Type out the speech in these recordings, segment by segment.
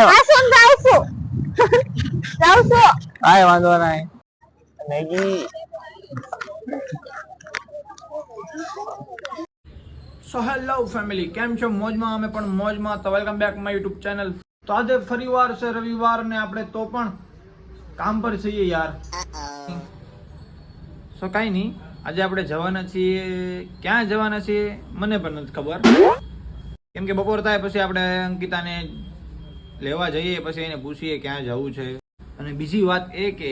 આ શું જાવ છું જાવ છું કાઈ વાંધો નહીં મેગી સો હેલો ફેમિલી, કેમ છો? મોજમાં? અમે પણ મોજમાં. તો welcome back my YouTube channel. તો આજે ફરીવાર છે રવિવાર ને આપણે તો પણ કામ પર છીએ યાર. સો કાંઈ નહીં, આજે આપણે જવાના છીએ. ક્યાં જવાના છીએ મને પણ નથી ખબર, કેમ કે બપોર થાય પછી આપણે અંકિતાને લેવા જઈએ, પછી એને પૂછીએ ક્યાં જવું છે. અને બીજી વાત એ કે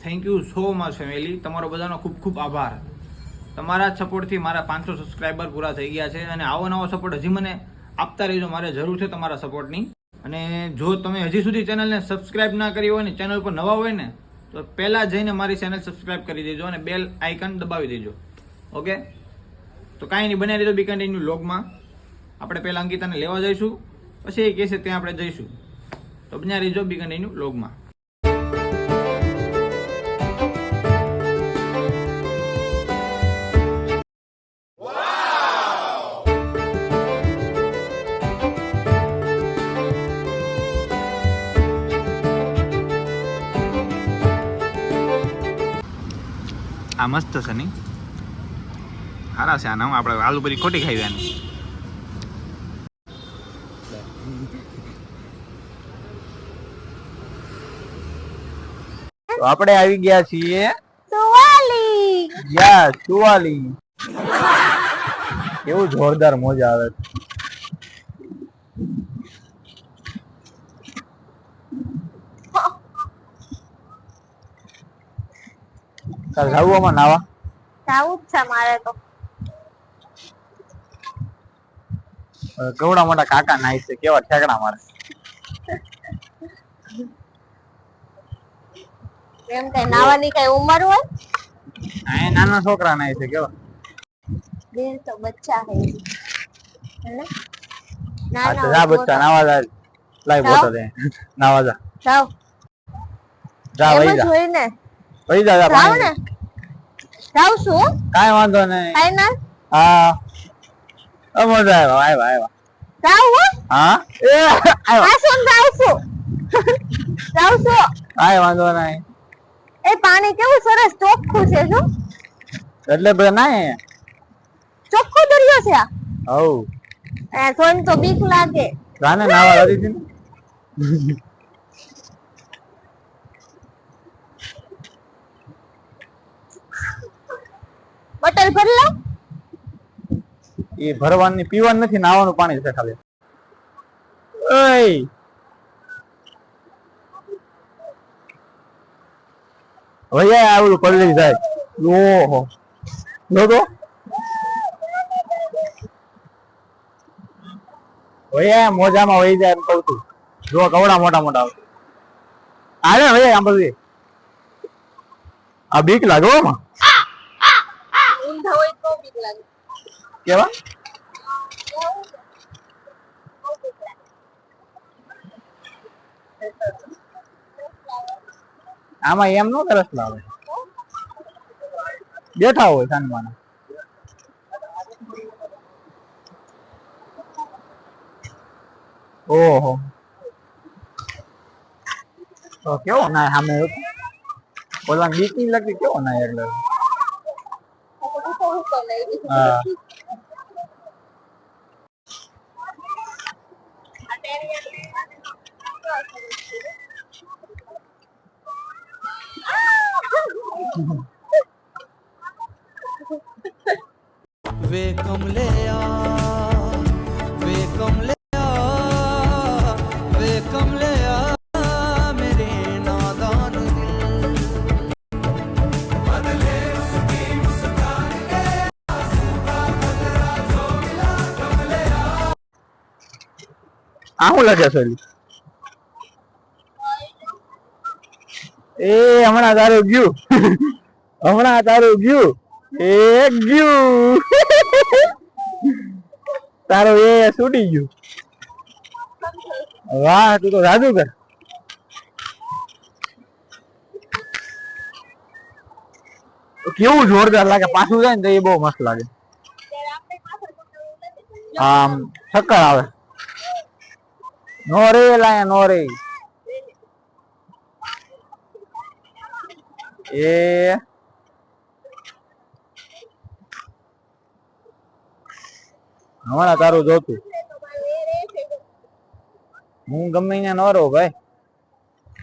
thank you so much family, તમારો બધાનો ખૂબ ખૂબ આભાર. તમારા સપોર્ટથી મારા 500 સબસ્ક્રાઈબર પૂરા થઈ ગયા છે અને આવો નવો સપોર્ટ હજી મને આપતા રહેજો. મારે જરૂર છે તમારા સપોર્ટની. અને જો તમે હજી સુધી ચેનલને સબસ્ક્રાઈબ ના કરી હોય ને, ચેનલ પર નવા હોય ને, તો પહેલાં જઈને મારી ચેનલ સબસ્ક્રાઈબ કરી દેજો અને બેલ આઇકન દબાવી દેજો. ઓકે, તો કાંઈ નહીં, બનાવી દેજો બી કન્ટિન્યુ વ્લોગમાં. આપણે પહેલાં અંકિતાને લેવા જઈશું, પછી એ કહેશે ત્યાં આપણે જઈશું. તો બન્યા રહીજો બી કન્ટિન્યુ વ્લોગમાં. આ મસ્ત છે નહીં? સારા છે આના. આપણે આલુ પૂરી ખોટી ખાઈ આની. તો આપણે આવી ગયા છીએ સુવાલી. યા સુવાલી. કેવું જોરદાર મજા આવે છે. ચાલ જાવું નાવા. જાવું જ છે મારે તો. કેવડા મોટા કાકા નાઈ છે, કેવા ઠેકડા મારે. એમ કઈ નાવાની કઈ ઉંમર હોય? આ નાના છોકરા નાઈ છે, કેવા. દિલ તો બચ્ચા હે હેને. હા તો જા બચ્ચા નાવા જા. લાઈ બોતો દે નાવા જા. જાવ જા વઈ જા. જોઈને વઈ જા જા. જાવ ને. જાવ છું. કાઈ વાંધો નહીં. કાઈ ના. હા મજા આવ્યા. જાવ હો. હા એ આવ્યા. આ શું જાવ છું જાવ છું. કાઈ વાંધો નહીં. એ પાણી કેવું સરસ ચોખ્ખું છે. જો એટલે બે નાય ચોખ્ખો દરિયો છે આ. હઉ એ થોડી તો બીક લાગે. ગાને નાવા હતી ને. બોટલ ભરી લો. એ ભરવાની પીવાનું નથી, નાવાનું પાણી છે ખાલી. ઓય ભૈયા આવડું પલ્લી જાય. ઓહો જો તો ભૈયા મોજામાં વહી જાય એમ કહું છું. જો કવડા મોટા મોટા આવે ભૈયા આમ બધી. આ બીક લાગે આમાં. ઊંધા હોય તો બીક લાગે. કેવા આમાં એમ નો તરસ લાવે. બેઠા હોય સાનમાના. ઓહો તો કેવો ના સામે ઓલા બીક ની લાગતી, કેવો ના એટલે. હા वे कमले मेरे नादान दिल बदले उसकी मुस्कान के आंसू का बदला जो मिला कमले આવું લાગે છે એ હમણાં તારું ગયું. હમણાં તારું ગયું એ ગયું. તારું એ છૂટી ગયું. વાહ તું તો જાદુગર. કેવું જોરદાર લાગે. પાછું જાય ને તો એ બહુ મસ્ત લાગે. આમ ચક્કર આવે. નો રે લાયા નો રે એ હમણાં તારું જોતું હું ગમે ત્યાં નો રહું ભાઈ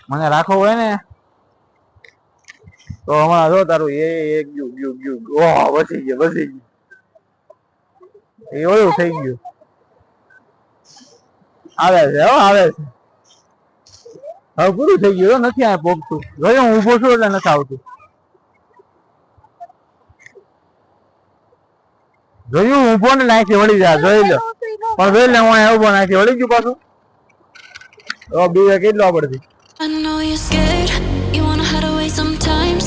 મને રાખવું હોય ને તો હમણાં જો તારું એ એક ગયું ગયું ગયું ઓહ બચી ગયું એ ઓલું થઈ ગયું આવે છે હો આવે છે હવે પૂરું થઈ ગયું નથી આ પોગતું જોયું હું ઊભો છું એટલે નથી આવતું જોયું ઊભો ને નાખી વળી જા જોઈ લો પણ જોઈ લે હું અહીંયા ઊભો નાખી વળી ગયું પાછું તો બીજા કેટલો પડતી I know you're scared, you wanna hide away sometimes.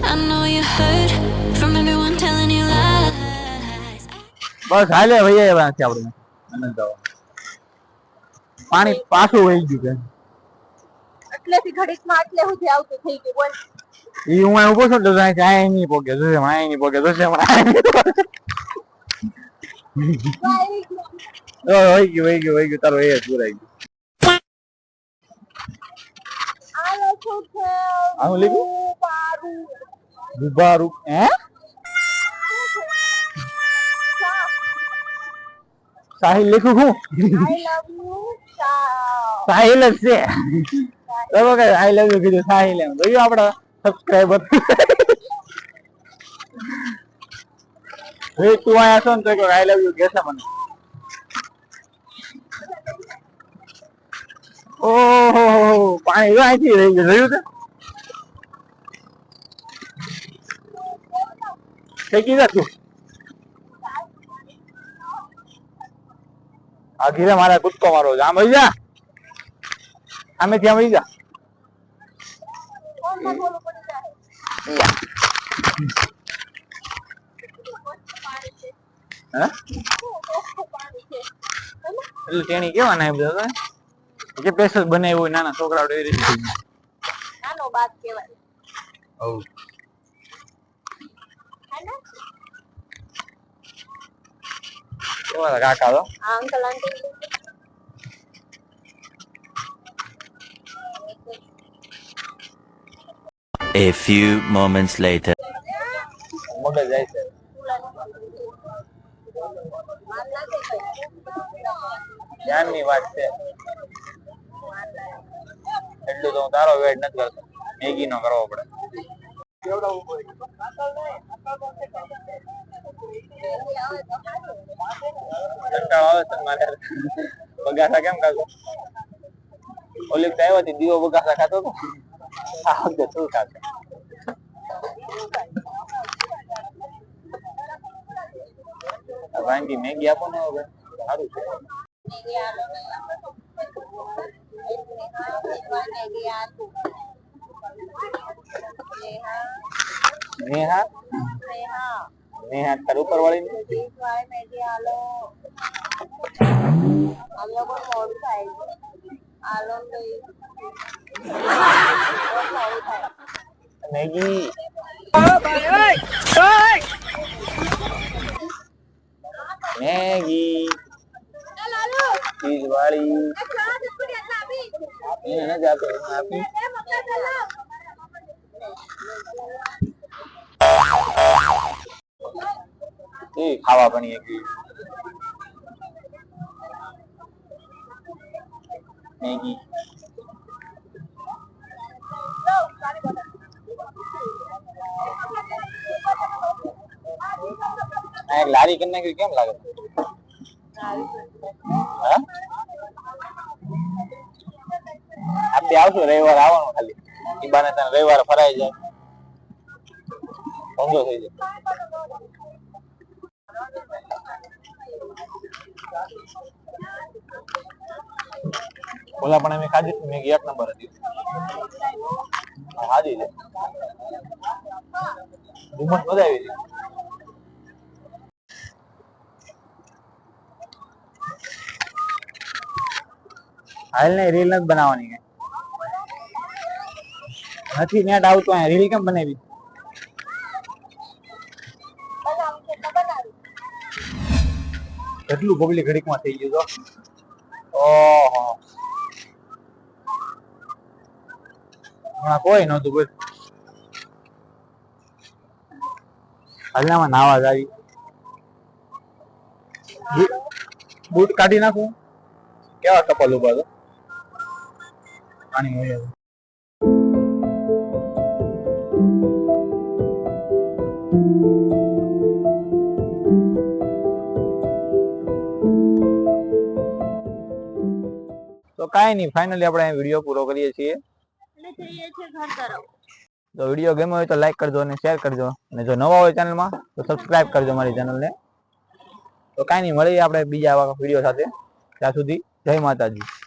I know you hurt from everyone telling you lies. બસ હાલે ભાઈ આવ્યા છે આપણે આનંદ પાણી પાછું વહી ગયું કે એટલેથી ઘડીકમાં એટલે સુધી આવતું થઈ ગયું બોલ ઈ હું અહીંયા ઉભો છું તો આય નહીં પોગે જોશે આય નહીં પોગે જોશે વહી ગયું તારો એ જ પુરાઈ ગયું આ લખું છે આવું લીધું પારું ગુબારું હે સાહિલ લખ્યું હું આઈ લવ યુ સાહિલ જ છે બરાબર કે આઈ લવ યુ કીધું સાહિલ એમ જોયું આપડા સબસ્ક્રાઇબર હવે તું આયા છો ને તો આઈ લવ યુ કહેશે મને ઓહો પાણી અહીંથી રહી ગયું જોયું તે કીધા તું આ ઘીરે મારા કૂદકો મારો આમ આવી જા આમેથી આમ આવી જા કોણ બોલું પડી જાય હે પાણી છે એટલે તેણી કેવા ના બધા કે સ્પેશિયલ બનાવ્યું હોય નાના છોકરાઓ એવી રીતે નાનો બાત કહેવાય હવ હે ને કેવા કાકા તો આ uncle aunty A few moments later. મગજ જાય છે ધ્યાનની વાત છે એટલું તો હું તારો વેટ નથી કરતો મેગી નો કરવો પડે કંટાળો આવે છે મારે બગાસા કેમ ખાતો ઓલી તો આવ્યો દીવો બગાસા ખાતો હતો આ વખતે શું ખાશે ભાઈ મેગી આપો ને હવે સારું છે નેહા નેહા તાર ઉપર વાળી મેગી મેગી ચીઝ વાળી એને જ આપે આપી એ ખાવા બની ગઈ મેગી એક લારી કરી નાખ્યું કેમ લાગે આપણે આવશું રવિવાર આવવાનું ખાલી ઈ બાને તને રવિવાર ફરાઈ જાય ધંધો થઈ જાય ઓલા પણ અમે ખાધી હતી મેગી એક નંબર હતી ખાધી છે ધુમ્મસ મજા આવી હતી હાલ ને રીલ નથી બનાવવાની નથી નેટ આવતું અહીંયા રીલ કેમ બનાવી કેટલું પબ્લિક ઘડીકમાં થઈ ગયું તો ઓહો હમણાં કોઈ નહોતું બોલ હલ્લામાં નાવા આવી બૂટ કાઢી નાખું કેવા કપલ ઉભા તો પાણી હોય તો કાંઈ નહીં ફાઇનલી આપણે વિડીયો પૂરો કરીએ છીએ તો વિડીયો ગમ્યો હોય તો લાઈક કરજો અને શેર કરજો અને જો નવા હોય ચેનલમાં તો સબસ્ક્રાઇબ કરજો મારી ચેનલને તો કાંઈ નહીં મળીએ આપણે બીજા આવા વિડીયો સાથે ત્યાં સુધી જય માતાજી